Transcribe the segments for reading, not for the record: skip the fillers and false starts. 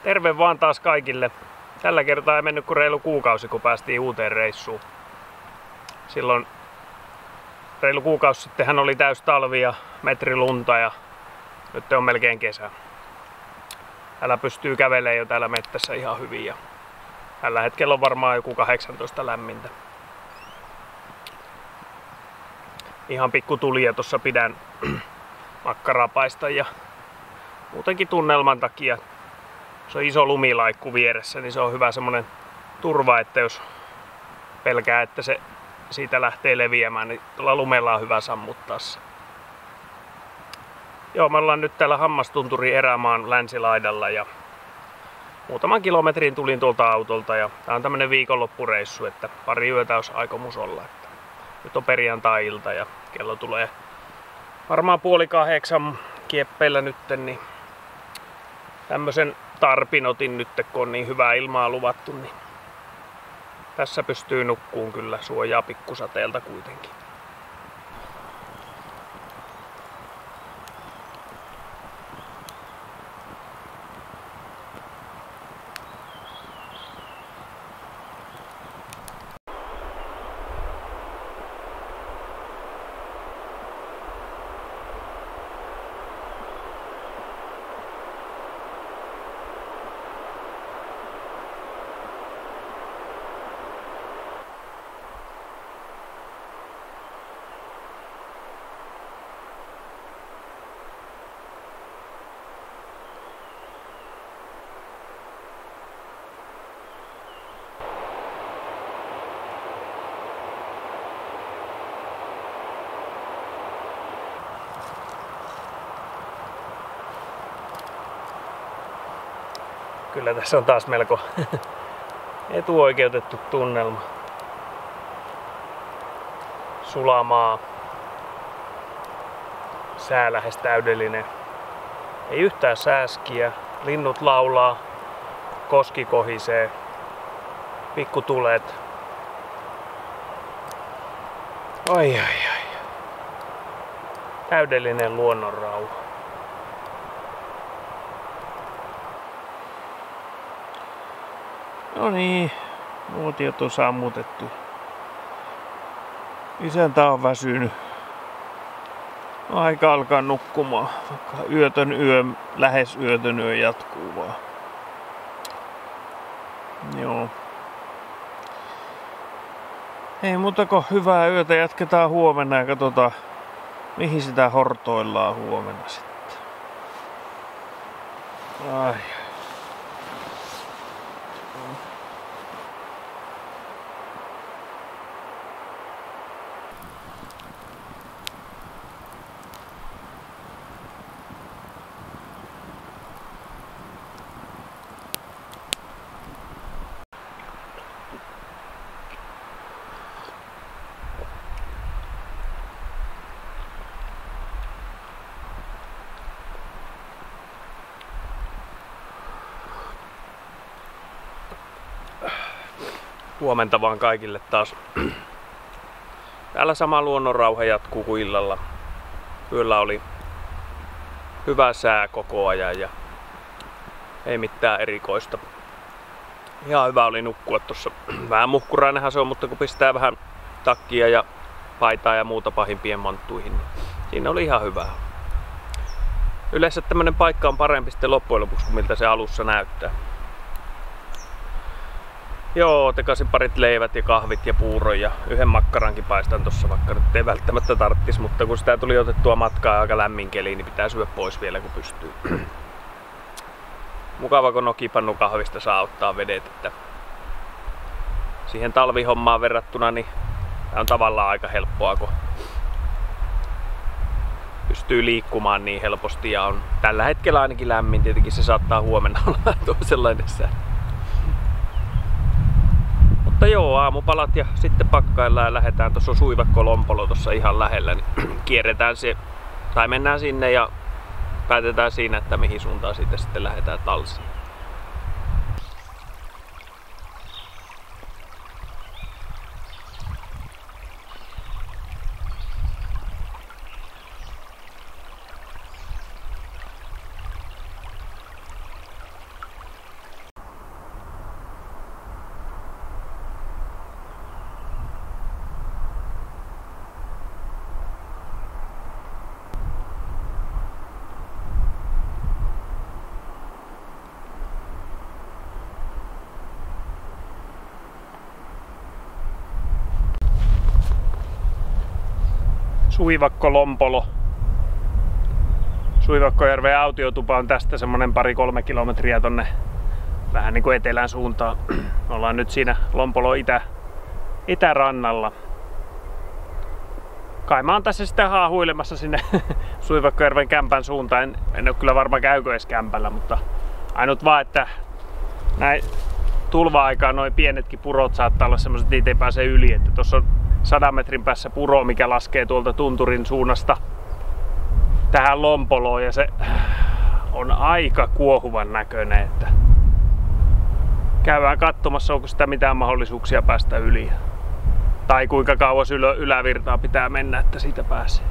Terve vaan taas kaikille. Tällä kertaa ei mennyt kuin reilu kuukausi, kun päästiin uuteen reissuun. Silloin reilu kuukausi sittenhän oli täys talvi ja metri lunta ja nyt on melkein kesä. Täällä pystyy kävelemään jo täällä mettässä ihan hyvin ja tällä hetkellä on varmaan joku 18 lämmintä. Ihan pikku tulia tossa pidän makkarapaista ja muutenkin tunnelman takia. Se on iso lumilaikku vieressä, niin se on hyvä semmonen turva, että jos pelkää, että se siitä lähtee leviämään, niin tuolla lumella on hyvä sammuttaa se. Joo, me ollaan nyt täällä Hammastunturin erämaan länsilaidalla ja muutaman kilometrin tulin tuolta autolta ja tää on tämmönen viikonloppureissu, että pari yötä olisi aikomus olla. Että nyt on perjantai-ilta ja kello tulee varmaan 7:30 kieppeillä nytten, niin tämmösen tarpin otin nyt, kun on niin hyvää ilmaa luvattu, niin tässä pystyy nukkuun kyllä, suojaa pikkusateelta kuitenkin. Kyllä tässä on taas melko etuoikeutettu tunnelma. Sulamaa. Sää lähes täydellinen. Ei yhtään sääskiä. Linnut laulaa. Koski kohisee. Pikkutulet. Ai. Täydellinen luonnonrauha. No niin, nuotiot on sammutettu. Isäntä on väsynyt. Aika alkaa nukkumaan, vaikka lähes yötön yö jatkuu vaan. Joo. Ei muuta kuin hyvää yötä, jatketaan huomenna ja katsotaan mihin sitä hortoillaan huomenna sitten. Ai. Huomenta vaan kaikille taas. Täällä sama luonnonrauha jatkuu kuin illalla. Yöllä oli hyvä sää koko ajan ja ei mitään erikoista. Ihan hyvä oli nukkua tossa. Vähän muhkurainenhan se on, mutta kun pistää vähän takkia ja paitaa ja muuta pahimpien manttuihin, niin siinä oli ihan hyvä. Yleensä tämmönen paikka on parempi sitten loppujen lopuksi kuin miltä se alussa näyttää. Joo, tekasin parit leivät ja kahvit ja puuron ja yhden makkarankin paistan tossa, vaikka nyt ei välttämättä tarttis, mutta kun sitä tuli otettua matkaa ja aika lämmin keli, niin pitää syödä pois vielä kun pystyy. Mukava kun nokipannu kahvista saa ottaa vedet, että siihen talvihommaan verrattuna niin tää on tavallaan aika helppoa, kun pystyy liikkumaan niin helposti ja on tällä hetkellä ainakin lämmin, tietenkin se saattaa huomenna olla toisenlainen sää. Mutta joo, aamupalat ja sitten pakkaillaan ja lähdetään. Tuossa on Suivakko Lompolo tuossa ihan lähellä, niin kierretään se, tai mennään sinne ja päätetään siinä, että mihin suuntaan siitä sitten lähdetään talsiin. Suivakko Lompolo. Suivakkojärven autiotupa on tästä semmonen 2-3 kilometriä tonne vähän niinku etelän suuntaan. Me ollaan nyt siinä Lompolo itärannalla. Kai mä oon tässä sitten haahuilemassa sinne Suivakkojärven kämpän suuntaan. En oo kyllä varma käykö edes kämpällä, mutta ainut vaan, että näin tulva-aikaan noin pienetkin purot saattaa olla semmoset, että niitä ei pääse yli. Että tossa on 100 metrin päässä puro, mikä laskee tuolta tunturin suunnasta tähän Lompoloon, ja se on aika kuohuvan näköinen, että käydään katsomassa, onko sitä mitään mahdollisuuksia päästä yli. Tai kuinka kauas ylävirtaa pitää mennä, että siitä pääsee.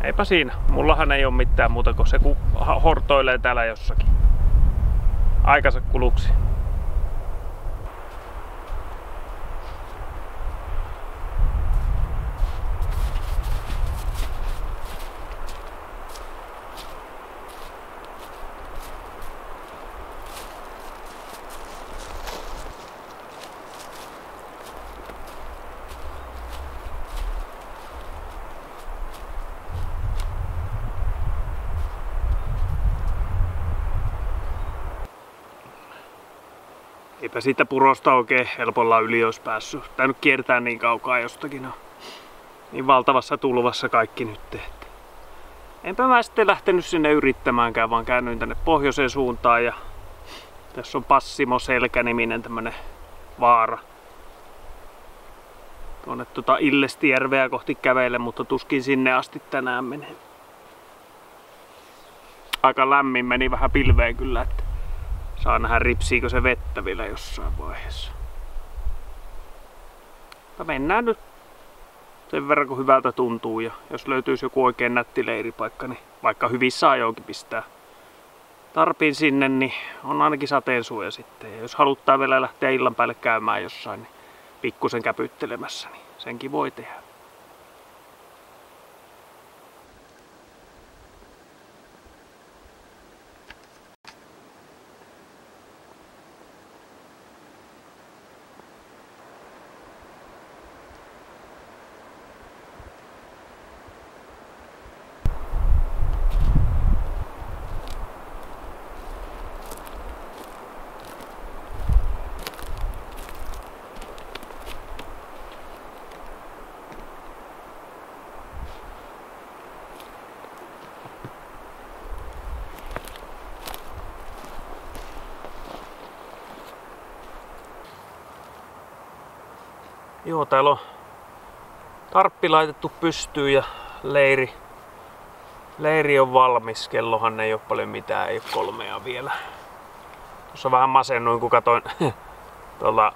Eipä siinä. Mullahan ei ole mitään muuta kuin se, kun hortoilee täällä jossakin. Aikansa kuluksi. Eipä siitä purosta oikein helpolla yli olisi päässyt. Tainnut kiertää niin kaukaa jostakin. No. Niin valtavassa tulvassa kaikki nyt. Että enpä mä sitten lähtenyt sinne yrittämäänkään, vaan käännyin tänne pohjoiseen suuntaan. Ja tässä on Passimo Selkä-niminen tämmönen vaara. Tuonne Illestijärveä kohti kävele, mutta tuskin sinne asti tänään menee. Aika lämmin, meni vähän pilveen kyllä. Että saa nähdä, ripsiikö se vettä vielä jossain vaiheessa. Mutta mennään nyt sen verran, kun hyvältä tuntuu. Ja jos löytyisi joku oikein nätti leiripaikka, niin vaikka hyvissä ajoinkin pistää tarpin sinne, niin on ainakin sateensuoja sitten. Ja jos haluttaa vielä lähteä illan päälle käymään jossain, niin pikkusen käpyttelemässä, niin senkin voi tehdä. Joo, täällä on tarppi laitettu pystyyn ja leiri on valmis. Kellohan ei ole paljon mitään, ei ole 3 vielä. Tuossa vähän masennuin, kun katsoin tuolla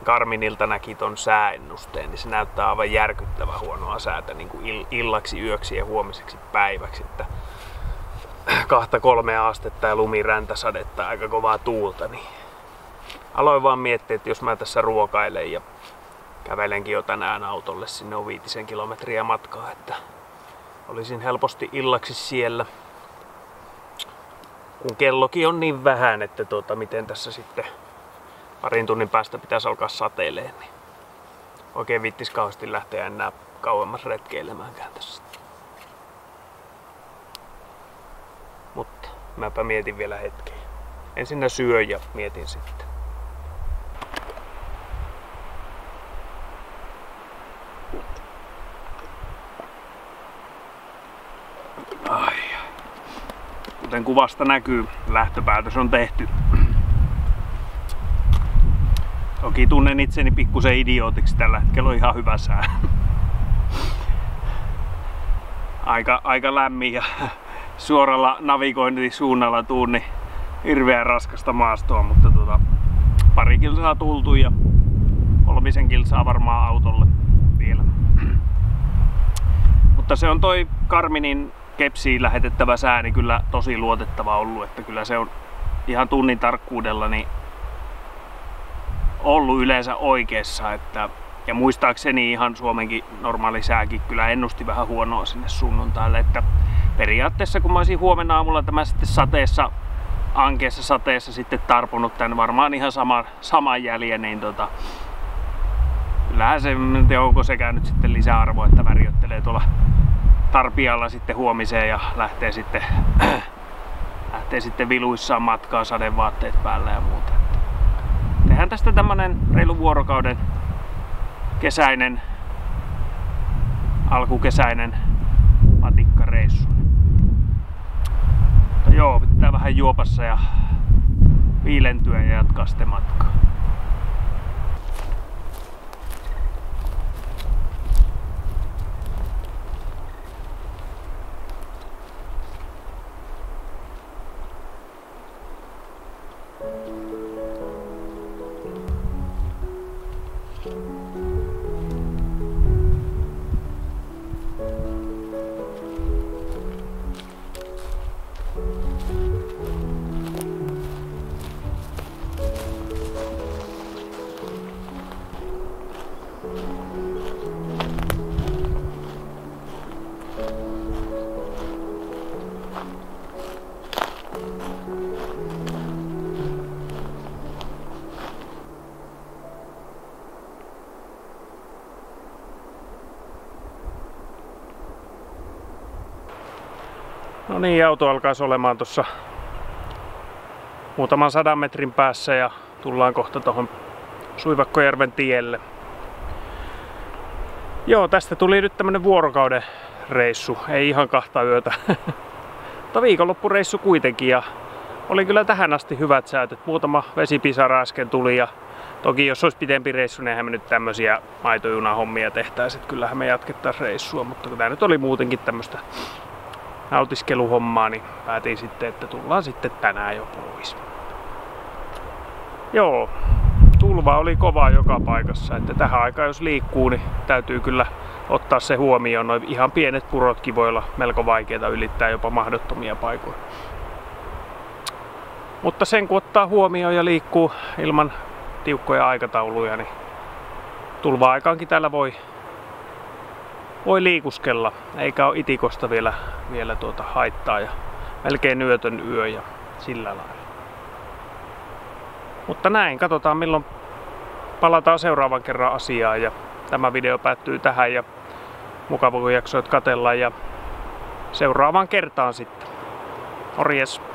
Garminilta näki ton sääennusteen, niin se näyttää aivan järkyttävän huonoa säätä niin kuin illaksi, yöksi ja huomiseksi päiväksi. Että 2-3 astetta ja lumiräntäsadetta, aika kovaa tuulta. Niin aloin vaan miettiä, että jos mä tässä ruokailen ja kävelenkin jo tänään autolle, sinne on 5 kilometriä matkaa, että olisin helposti illaksi siellä. Kun kellokin on niin vähän, että miten tässä sitten parin tunnin päästä pitäisi alkaa sateilemaan, niin oikein viittis kauheasti lähteä enää kauemmas retkeilemäänkään tässä. Mutta mäpä mietin vielä hetken. Ensinnä syö ja mietin sitten. Kuten kuvasta näkyy, lähtöpäätös on tehty. Toki tunnen itseni pikkusen idiootiksi, tällä hetkellä on ihan hyvä sää. Aika lämmin ja suoralla navigointisuunnalla tuun, niin hirveän raskasta maastoa, mutta 2 kilsaa tultu ja 3 kilsaa varmaan autolle vielä. Mutta se on toi Garminin kepsiin lähetettävä sääni kyllä tosi luotettava ollut, että kyllä se on ihan tunnin tarkkuudella niin ollut yleensä oikeassa, että ja muistaakseni ihan Suomenkin normaali sääkin kyllä ennusti vähän huonoa sinne sunnuntaille, että periaatteessa kun mä olisin huomenna aamulla tämä sitten ankeassa sateessa sitten tarpunut tän varmaan ihan saman jäljen, niin kyllähän se, en tiedä onko sekään nyt sitten lisäarvo, että värjöttelee tuolla tarpialla sitten huomiseen ja lähtee sitten viluissaan matkaa sadevaatteet päällä ja muuta. Tehdään tästä tämmönen reilu vuorokauden alkukesäinen matikkareissu. Mutta joo, pitää vähän juopassa ja viilentyä ja jatkaa sitten matkaa. No niin, auto alkaisi olemaan tuossa muutaman 100 metrin päässä ja tullaan kohta tuohon Suivakkojärven tielle. Joo, tästä tuli nyt tämmönen vuorokauden reissu, ei ihan 2 yötä. Mutta viikonloppureissu kuitenkin ja oli kyllä tähän asti hyvät säät, että muutama vesipisara äsken tuli ja toki jos olisi pidempi reissu, niin eihän me nyt tämmösiä maitojunahommia tehtäisiin, että kyllähän me jatkettaisiin reissua, mutta kun tää nyt oli muutenkin tämmöstä nautiskeluhommaa, niin päätin sitten, että tullaan sitten tänään jo pois. Joo, tulva oli kova joka paikassa, että tähän aikaan jos liikkuu, niin täytyy kyllä ottaa se huomioon. Noin ihan pienet purotkin voi olla melko vaikeita ylittää, jopa mahdottomia paikoja. Mutta sen kun ottaa huomioon ja liikkuu ilman tiukkoja aikatauluja, niin tulva-aikaankin täällä voi liikuskella, eikä ole itikosta vielä haittaa ja melkein yötön yö ja sillä lailla. Mutta näin, katsotaan milloin palataan seuraavan kerran asiaan ja tämä video päättyy tähän ja mukava kun jaksoit katsella ja seuraavaan kertaan sitten. Morjes!